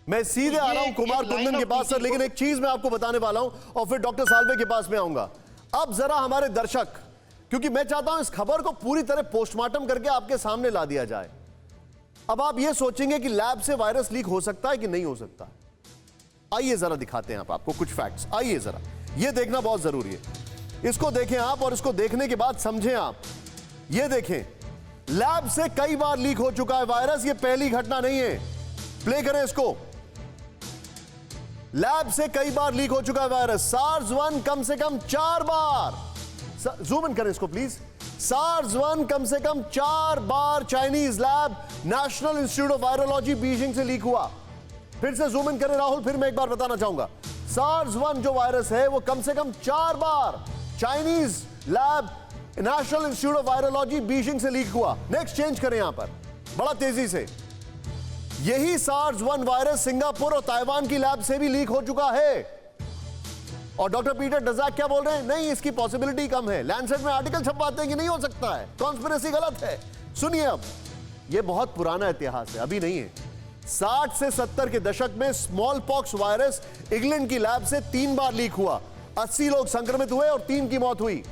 मैं सीधे आ रहा हूं कुमार कुंदन के पास सर, लेकिन एक चीज मैं आपको बताने वाला हूं और फिर डॉक्टर साल्वे के पास में आऊंगा। अब जरा हमारे दर्शक, क्योंकि मैं चाहता हूं इस खबर को पूरी तरह पोस्टमार्टम करके आपके सामने ला दिया जाए। अब आप ये सोचेंगे कि लैब से वायरस लीक हो सकता है कि नहीं हो सकता। आइए जरा दिखाते हैं आपको कुछ फैक्ट्स। आइए जरा, ये देखना बहुत जरूरी है। इसको देखें आप और इसको देखने के बाद समझें आप। ये देखें, लैब से कई बार लीक हो चुका है वायरस, ये पहली घटना नहीं है। प्ले करें इसको। लैब से कई बार लीक हो चुका है वायरस। SARS-1 कम से कम 4 बार, जूम इन करें इसको प्लीज। SARS-1 कम से कम 4 बार Chinese lab National Institute of Virology Beijing से लीक हुआ। फिर से जूम इन करें राहुल, फिर मैं एक बार बताना चाहूंगा। SARS-1 जो वायरस है वो कम से कम 4 बार Chinese lab National Institute of Virology Beijing से लीक हुआ। नेक्स्ट चेंज करें यहां पर बड़ा तेजी से। यही SARS-1 वायरस सिंगापुर और ताइवान की लैब से भी लीक हो चुका है। और डॉक्टर पीटर डज़ैक क्या बोल रहे हैं? नहीं, इसकी पॉसिबिलिटी कम है। लैंडसेट में आर्टिकल छपवाते हैं कि नहीं हो सकता है, कॉन्स्पिरेसी गलत है। सुनिए, अब यह बहुत पुराना इतिहास है, अभी नहीं है। 60 से 70 के दशक में स्मॉल पॉक्स वायरस इंग्लैंड की लैब से 3 बार लीक हुआ। 80 लोग संक्रमित हुए और 3 की मौत हुई।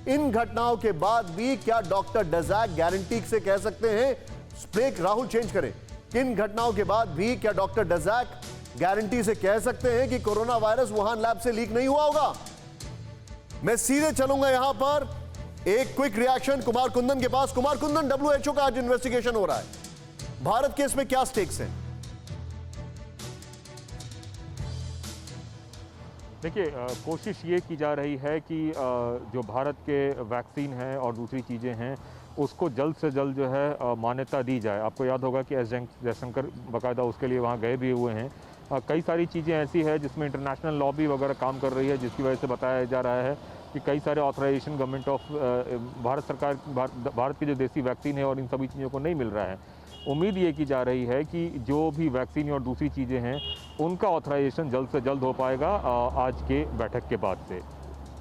इन घटनाओं के बाद भी क्या डॉक्टर डज़ैक गारंटी से कह सकते हैं, ब्रेक राहुल चेंज करें, इन घटनाओं के बाद भी क्या डॉक्टर डज़ैक गारंटी से कह सकते हैं कि कोरोना वायरस वुहान लैब से लीक नहीं हुआ होगा? मैं सीधे चलूंगा यहां पर एक क्विक रिएक्शन कुमार कुंदन के पास। कुमार कुंदन, WHO का आज इन्वेस्टिगेशन हो रहा है, भारत के इसमें क्या स्टेक्स हैं? देखिए, कोशिश ये की जा रही है कि जो भारत के वैक्सीन हैं और दूसरी चीज़ें हैं उसको जल्द से जल्द जो है मान्यता दी जाए। आपको याद होगा कि एस जयशंकर बाकायदा उसके लिए वहाँ गए भी हुए हैं। कई सारी चीज़ें ऐसी है जिसमें इंटरनेशनल लॉबी वगैरह काम कर रही है, जिसकी वजह से बताया जा रहा है कि कई सारे ऑथराइजेशन गवर्नमेंट ऑफ भारत सरकार, भारत की जो देसी वैक्सीन है और इन सभी चीज़ों को नहीं मिल रहा है। उम्मीद ये की जा रही है कि जो भी वैक्सीन और दूसरी चीज़ें हैं उनका ऑथराइजेशन जल्द से जल्द हो पाएगा आज के बैठक के बाद से।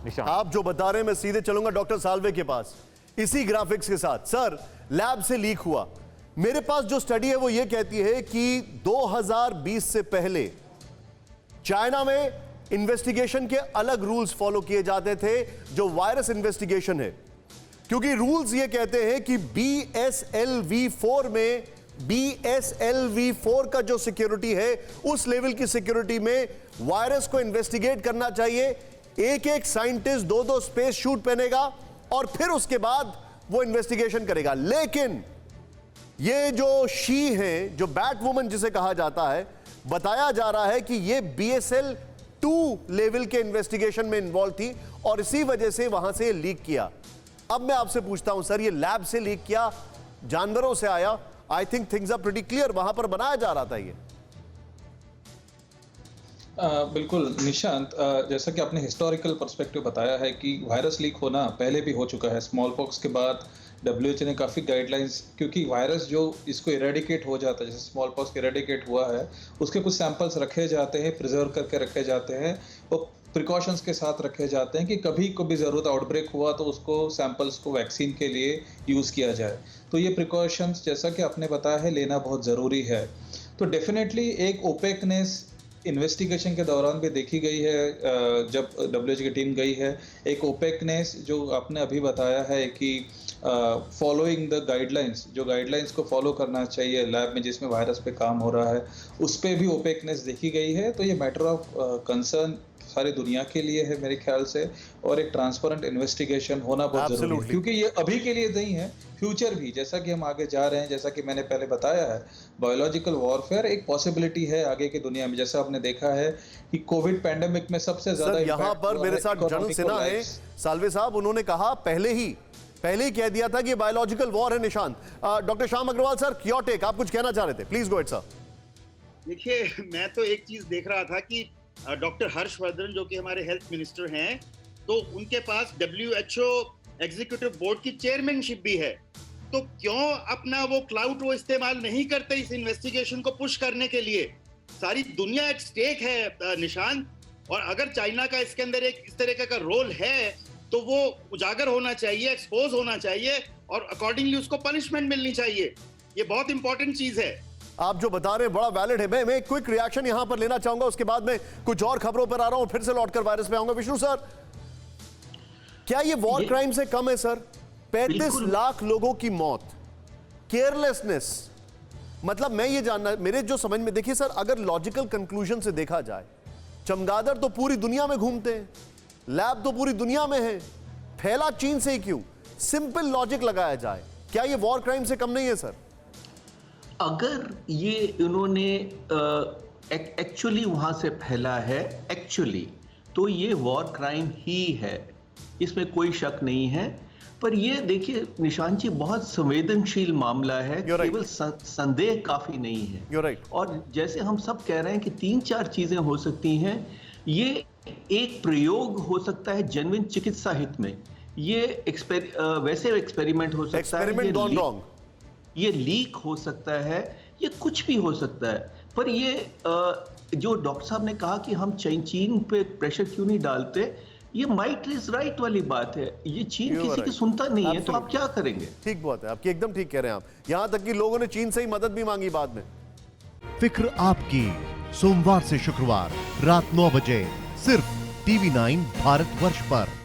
निशान, आप जो बता रहे हैं, मैं सीधे चलूंगा डॉक्टर साल्वे के पास इसी ग्राफिक्स के साथ। सर, लैब से लीक हुआ, मेरे पास जो स्टडी है वो ये कहती है कि 2020 से पहले चाइना में इन्वेस्टिगेशन के अलग रूल्स फॉलो किए जाते थे जो वायरस इन्वेस्टिगेशन है, क्योंकि रूल्स ये कहते हैं कि BSLV4 का जो सिक्योरिटी है उस लेवल की सिक्योरिटी में वायरस को इन्वेस्टिगेट करना चाहिए। एक एक साइंटिस्ट 2-2 स्पेस शूट पहनेगा और फिर उसके बाद वो इन्वेस्टिगेशन करेगा। लेकिन ये जो शी है, जो बैट वुमन जिसे कहा जाता है, बताया जा रहा है कि ये BSL-2 लेवल के इन्वेस्टिगेशन में इन्वॉल्व थी और इसी वजह से वहां से लीक किया। अब मैं आपसे पूछता हूं सर, ये लैब से लीक किया, जानवरों से आया? I think things are pretty clear, वहां पर बनाया जा रहा था ये। बिल्कुल निशांत, जैसा कि आपने हिस्टोरिकल पर्सपेक्टिव बताया है कि वायरस लीक होना पहले भी हो चुका है। स्मॉल पॉक्स के बाद WHO ने काफ़ी गाइडलाइंस, क्योंकि वायरस जो इसको इरेडिकेट हो जाता है, जैसे स्मॉल पॉक्स इरेडिकेट हुआ है, उसके कुछ सैंपल्स रखे जाते हैं, प्रिजर्व करके रखे जाते हैं, वो प्रिकॉशंस के साथ रखे जाते हैं कि कभी कभी ज़रूरत आउटब्रेक हुआ तो उसको सैंपल्स को वैक्सीन के लिए यूज़ किया जाए। तो ये प्रिकॉशंस, जैसा कि आपने बताया है, लेना बहुत ज़रूरी है। तो डेफिनेटली एक ओपेकनेस इन्वेस्टिगेशन के दौरान भी देखी गई है। जब WHO की टीम गई है, एक ओपेकनेस जो आपने अभी बताया है कि फॉलोइंग द गाइडलाइंस, जो गाइडलाइंस को फॉलो करना चाहिए लैब में जिसमें वायरस पे काम हो रहा है, उस पे भी ओपेकनेस देखी गई है। तो ये मैटर ऑफ कंसर्न सारी दुनिया के लिए है मेरे ख्याल से, और एक ट्रांसपेरेंट इन्वेस्टिगेशन होना बहुत जरूरी है, क्योंकि ये अभी के लिए नहीं है, फ्यूचर भी, जैसा कि हम आगे जा रहे हैं, जैसा कि मैंने पहले बताया है, बायोलॉजिकल वॉरफेयर एक पॉसिबिलिटी है आगे की दुनिया में। जैसा आपने देखा है कि कोविड पैंडेमिक में सबसे ज्यादा यहां पर मेरे साथ जनरल सिन्हा है, साल्वे साहब, उन्होंने कहा पहले ही कह दिया था कि बायोलॉजिकल वॉर है। Nishant, doctor Shyam Agrawal sir, your take, आप कुछ कहना चाह रहे थे, प्लीज गो अहेड सर। देखिए, मैं तो एक चीज देख रहा था कि डॉक्टर हर्षवर्धन जो कि हमारे हेल्थ मिनिस्टर हैं, तो उनके पास WHO एग्जीक्यूटिव बोर्ड की चेयरमैनशिप भी है। तो क्यों अपना वो क्लाउड वो इस्तेमाल नहीं करते इस इन्वेस्टिगेशन को पुश करने के लिए? सारी दुनिया एट स्टेक है निशांत, और अगर चाइना का इसके अंदर एक इस तरह का रोल है तो वो उजागर होना चाहिए, एक्सपोज होना चाहिए और अकॉर्डिंगली उसको पनिशमेंट मिलनी चाहिए। ये बहुत इंपॉर्टेंट चीज है। आप जो बता रहे हैं बड़ा वैलिड है। मैं क्विक रिएक्शन यहां पर लेना चाहूंगा, उसके बाद में कुछ और खबरों पर आ रहा हूं, फिर से लौटकर वायरस पे आऊंगा। विष्णु सर, क्या ये वॉर क्राइम से कम है सर? 35 लाख लोगों की मौत, केयरलेसनेस, मतलब मैं ये जानना, मेरे जो समझ में, देखिए सर, अगर लॉजिकल कंक्लूजन से देखा जाए, चमगादड़ तो पूरी दुनिया में घूमते हैं, लैब तो पूरी दुनिया में है, फैला चीन से ही क्यों? सिंपल लॉजिक लगाया जाए, क्या ये वॉर क्राइम से कम नहीं है सर? अगर ये इन्होंने एक्चुअली वहां से फैला है एक्चुअली, तो ये वॉर क्राइम ही है, इसमें कोई शक नहीं है। पर ये देखिए निशांत जी, बहुत संवेदनशील मामला है, केवल संदेह काफी नहीं है। और जैसे हम सब कह रहे हैं कि 3-4 चीजें हो सकती हैं। ये एक प्रयोग हो सकता है जेन्युइन चिकित्सा हित में, ये वैसे एक्सपेरिमेंट हो सकता है, ये लीक हो सकता है, ये कुछ भी हो सकता है। पर ये जो डॉक्टर साहब ने कहा कि हम चीन पे प्रेशर क्यों नहीं डालते, ये माइट इज राइट वाली बात है। ये चीन किसी की सुनता नहीं है, तो आप क्या करेंगे? ठीक बात है आपकी, एकदम ठीक कह रहे हैं आप। यहां तक कि लोगों ने चीन से ही मदद भी मांगी बाद में। फिक्र आपकी, सोमवार से शुक्रवार रात 9 बजे सिर्फ TV9 भारतवर्ष पर।